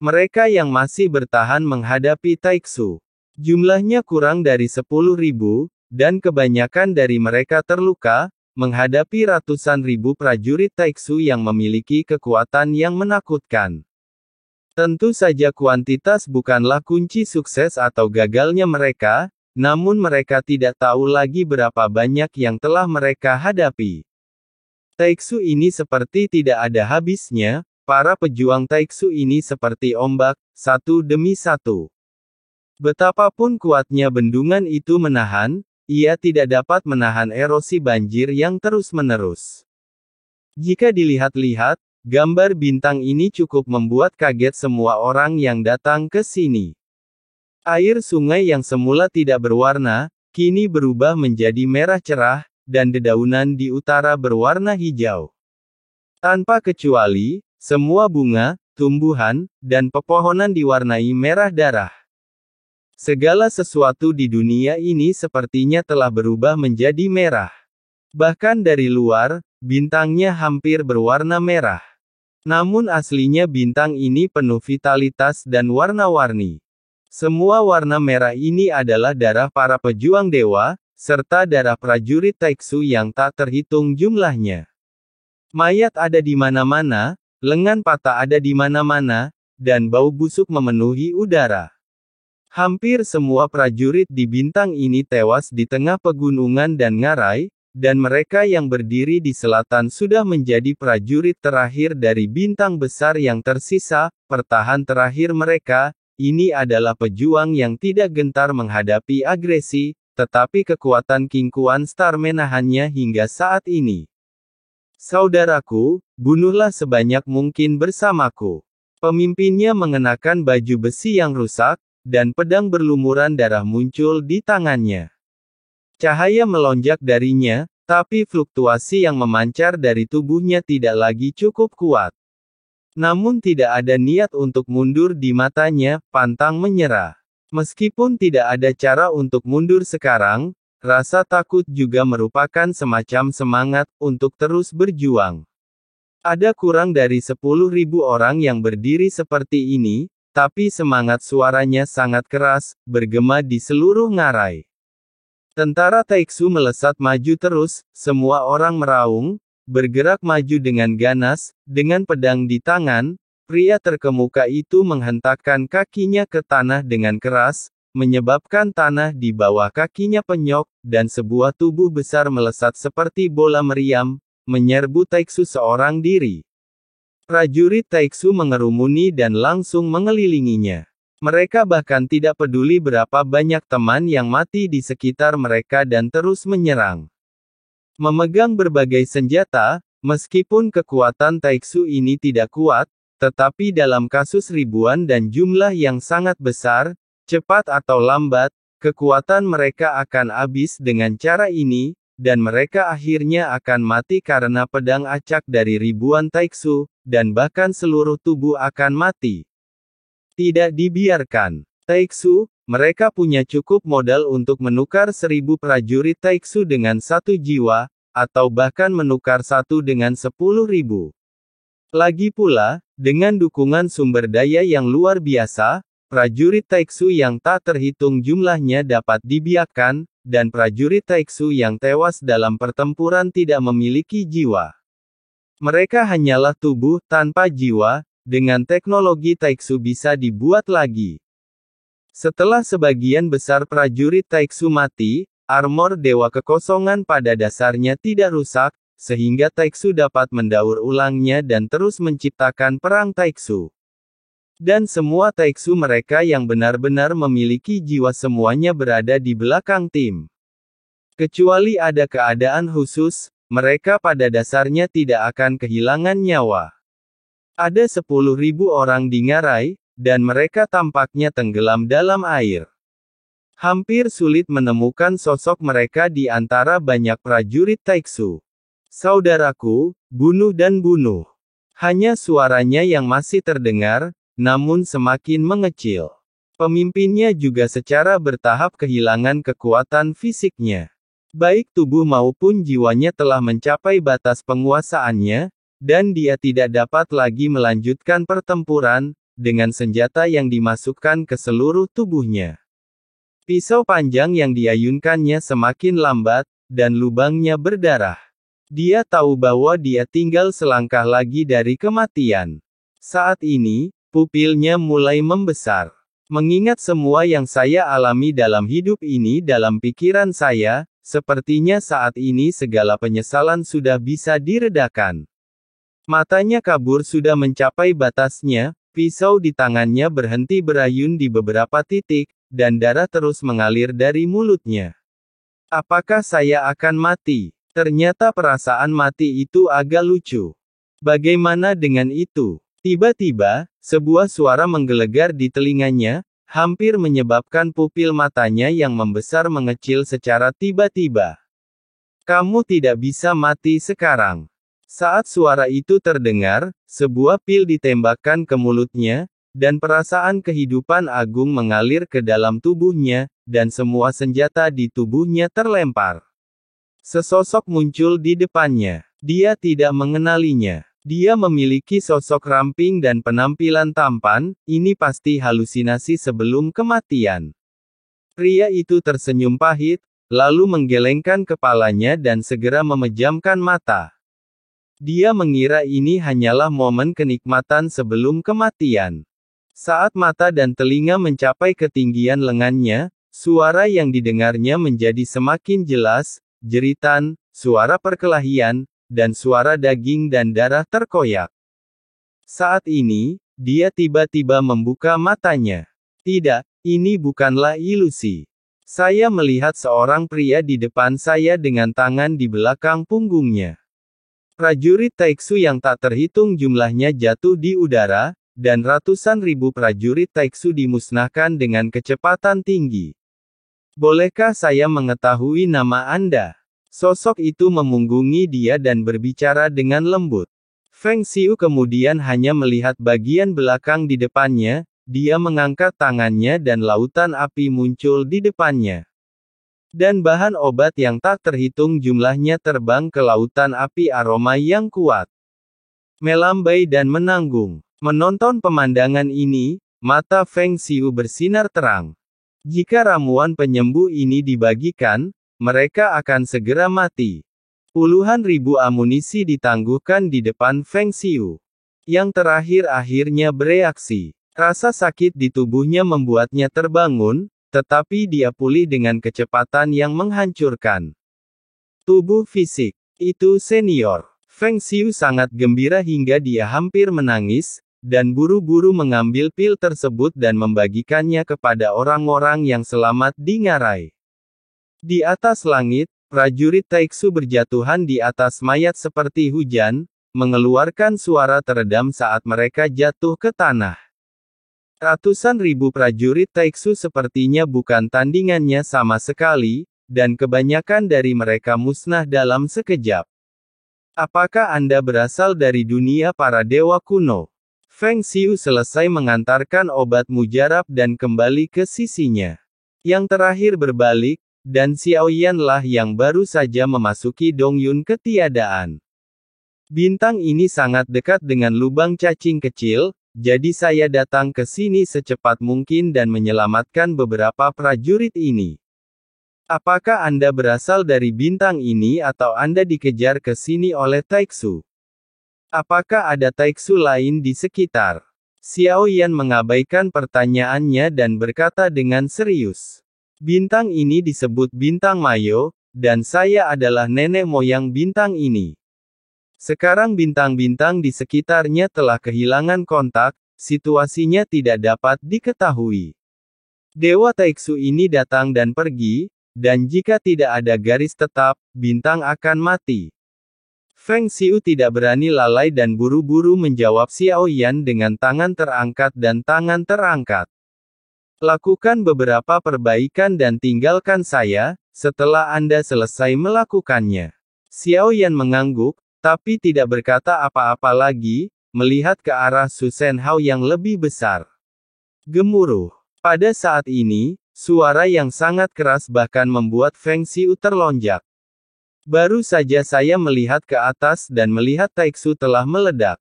Mereka yang masih bertahan menghadapi Taixu. Jumlahnya kurang dari 10.000, dan kebanyakan dari mereka terluka, menghadapi ratusan ribu prajurit Taixu yang memiliki kekuatan yang menakutkan. Tentu saja kuantitas bukanlah kunci sukses atau gagalnya mereka, namun mereka tidak tahu lagi berapa banyak yang telah mereka hadapi. Taixu ini seperti tidak ada habisnya. Para pejuang Taixu ini seperti ombak, satu demi satu. Betapapun kuatnya bendungan itu menahan, ia tidak dapat menahan erosi banjir yang terus-menerus. Jika dilihat-lihat, gambar bintang ini cukup membuat kaget semua orang yang datang ke sini. Air sungai yang semula tidak berwarna, kini berubah menjadi merah cerah, dan dedaunan di utara berwarna hijau. Tanpa kecuali, semua bunga, tumbuhan, dan pepohonan diwarnai merah darah. Segala sesuatu di dunia ini sepertinya telah berubah menjadi merah. Bahkan dari luar, bintangnya hampir berwarna merah. Namun aslinya bintang ini penuh vitalitas dan warna-warni. Semua warna merah ini adalah darah para pejuang dewa, serta darah prajurit Taixu yang tak terhitung jumlahnya. Mayat ada di mana-mana, lengan patah ada di mana-mana, dan bau busuk memenuhi udara. Hampir semua prajurit di bintang ini tewas di tengah pegunungan dan ngarai, dan mereka yang berdiri di selatan sudah menjadi prajurit terakhir dari bintang besar yang tersisa. Pertahan terakhir mereka, ini adalah pejuang yang tidak gentar menghadapi agresi, tetapi kekuatan King Kuan Star menahannya hingga saat ini. Saudaraku, bunuhlah sebanyak mungkin bersamaku. Pemimpinnya mengenakan baju besi yang rusak, dan pedang berlumuran darah muncul di tangannya. Cahaya melonjak darinya, tapi fluktuasi yang memancar dari tubuhnya tidak lagi cukup kuat. Namun tidak ada niat untuk mundur di matanya, pantang menyerah. Meskipun tidak ada cara untuk mundur sekarang, rasa takut juga merupakan semacam semangat untuk terus berjuang. Ada kurang dari 10.000 orang yang berdiri seperti ini, tapi semangat suaranya sangat keras, bergema di seluruh ngarai. Tentara Taixu melesat maju terus, semua orang meraung, bergerak maju dengan ganas, dengan pedang di tangan. Pria terkemuka itu menghentakkan kakinya ke tanah dengan keras, menyebabkan tanah di bawah kakinya penyok, dan sebuah tubuh besar melesat seperti bola meriam, menyerbu Taixu seorang diri. Prajurit Taixu mengerumuni dan langsung mengelilinginya. Mereka bahkan tidak peduli berapa banyak teman yang mati di sekitar mereka dan terus menyerang. Memegang berbagai senjata, meskipun kekuatan Taixu ini tidak kuat, tetapi dalam kasus ribuan dan jumlah yang sangat besar, cepat atau lambat, kekuatan mereka akan habis dengan cara ini, dan mereka akhirnya akan mati karena pedang acak dari ribuan Taixu, dan bahkan seluruh tubuh akan mati. Tidak dibiarkan. Taixu, mereka punya cukup modal untuk menukar 1.000 prajurit Taixu dengan 1 jiwa, atau bahkan menukar 1 dengan 10.000. Lagi pula, dengan dukungan sumber daya yang luar biasa, prajurit Taixu yang tak terhitung jumlahnya dapat dibiarkan, dan prajurit Taixu yang tewas dalam pertempuran tidak memiliki jiwa. Mereka hanyalah tubuh tanpa jiwa, dengan teknologi Taixu bisa dibuat lagi. Setelah sebagian besar prajurit Taixu mati, armor Dewa Kekosongan pada dasarnya tidak rusak, sehingga Taixu dapat mendaur ulangnya dan terus menciptakan perang Taixu. Dan semua Taixu mereka yang benar-benar memiliki jiwa semuanya berada di belakang tim. Kecuali ada keadaan khusus, mereka pada dasarnya tidak akan kehilangan nyawa. Ada 10.000 orang di ngarai, dan mereka tampaknya tenggelam dalam air. Hampir sulit menemukan sosok mereka di antara banyak prajurit Taixu. Saudaraku, bunuh dan bunuh. Hanya suaranya yang masih terdengar, namun semakin mengecil. Pemimpinnya juga secara bertahap kehilangan kekuatan fisiknya. Baik tubuh maupun jiwanya telah mencapai batas penguasaannya, dan dia tidak dapat lagi melanjutkan pertempuran, dengan senjata yang dimasukkan ke seluruh tubuhnya. Pisau panjang yang diayunkannya semakin lambat, dan lubangnya berdarah. Dia tahu bahwa dia tinggal selangkah lagi dari kematian. Saat ini, pupilnya mulai membesar. Mengingat semua yang saya alami dalam hidup ini dalam pikiran saya, sepertinya saat ini segala penyesalan sudah bisa diredakan. Matanya kabur sudah mencapai batasnya, pisau di tangannya berhenti berayun di beberapa titik, dan darah terus mengalir dari mulutnya. Apakah saya akan mati? Ternyata perasaan mati itu agak lucu. Bagaimana dengan itu? Tiba-tiba, sebuah suara menggelegar di telinganya, hampir menyebabkan pupil matanya yang membesar mengecil secara tiba-tiba. Kamu tidak bisa mati sekarang. Saat suara itu terdengar, sebuah pil ditembakkan ke mulutnya, dan perasaan kehidupan agung mengalir ke dalam tubuhnya, dan semua senjata di tubuhnya terlempar. Sesosok muncul di depannya. Dia tidak mengenalinya. Dia memiliki sosok ramping dan penampilan tampan, ini pasti halusinasi sebelum kematian. Pria itu tersenyum pahit, lalu menggelengkan kepalanya dan segera memejamkan mata. Dia mengira ini hanyalah momen kenikmatan sebelum kematian. Saat mata dan telinga mencapai ketinggian lengannya, suara yang didengarnya menjadi semakin jelas, jeritan, suara perkelahian, dan suara daging dan darah terkoyak. Saat ini, dia tiba-tiba membuka matanya. Tidak, ini bukanlah ilusi. Saya melihat seorang pria di depan saya dengan tangan di belakang punggungnya. Prajurit Taiksu yang tak terhitung jumlahnya jatuh di udara, dan ratusan ribu prajurit Taiksu dimusnahkan dengan kecepatan tinggi. Bolehkah saya mengetahui nama Anda? Sosok itu memunggungi dia dan berbicara dengan lembut. Feng Xiu kemudian hanya melihat bagian belakang di depannya, dia mengangkat tangannya dan lautan api muncul di depannya. Dan bahan obat yang tak terhitung jumlahnya terbang ke lautan api aroma yang kuat. Melambai dan menanggung. Menonton pemandangan ini, mata Feng Xiu bersinar terang. Jika ramuan penyembuh ini dibagikan, mereka akan segera mati. Puluhan ribu amunisi ditangguhkan di depan Feng Xiu. Yang terakhir akhirnya bereaksi. Rasa sakit di tubuhnya membuatnya terbangun, tetapi dia pulih dengan kecepatan yang menghancurkan. Tubuh fisik. Itu senior. Feng Xiu sangat gembira hingga dia hampir menangis, dan buru-buru mengambil pil tersebut dan membagikannya kepada orang-orang yang selamat di ngarai. Di atas langit, prajurit Taiksu berjatuhan di atas mayat seperti hujan, mengeluarkan suara teredam saat mereka jatuh ke tanah. Ratusan ribu prajurit Taiksu sepertinya bukan tandingannya sama sekali, dan kebanyakan dari mereka musnah dalam sekejap. Apakah Anda berasal dari dunia para dewa kuno? Feng Xiu selesai mengantarkan obat mujarab dan kembali ke sisinya. Yang terakhir berbalik, dan Xiaoyan lah yang baru saja memasuki Dongyun ketiadaan. Bintang ini sangat dekat dengan lubang cacing kecil, jadi saya datang ke sini secepat mungkin dan menyelamatkan beberapa prajurit ini. Apakah Anda berasal dari bintang ini atau Anda dikejar ke sini oleh Taiksu? Apakah ada Taiksu lain di sekitar? Xiaoyan mengabaikan pertanyaannya dan berkata dengan serius. Bintang ini disebut bintang Mayo, dan saya adalah nenek moyang bintang ini. Sekarang bintang-bintang di sekitarnya telah kehilangan kontak, situasinya tidak dapat diketahui. Dewa Taiksu ini datang dan pergi, dan jika tidak ada garis tetap, bintang akan mati. Feng Xiu tidak berani lalai dan buru-buru menjawab Xiaoyan dengan tangan terangkat dan tangan terangkat. Lakukan beberapa perbaikan dan tinggalkan saya, setelah Anda selesai melakukannya. Xiaoyan mengangguk, tapi tidak berkata apa-apa lagi, melihat ke arah Su Shenhao yang lebih besar. Gemuruh. Pada saat ini, suara yang sangat keras bahkan membuat Feng Xiu terlonjak. Baru saja saya melihat ke atas dan melihat Taiksu telah meledak.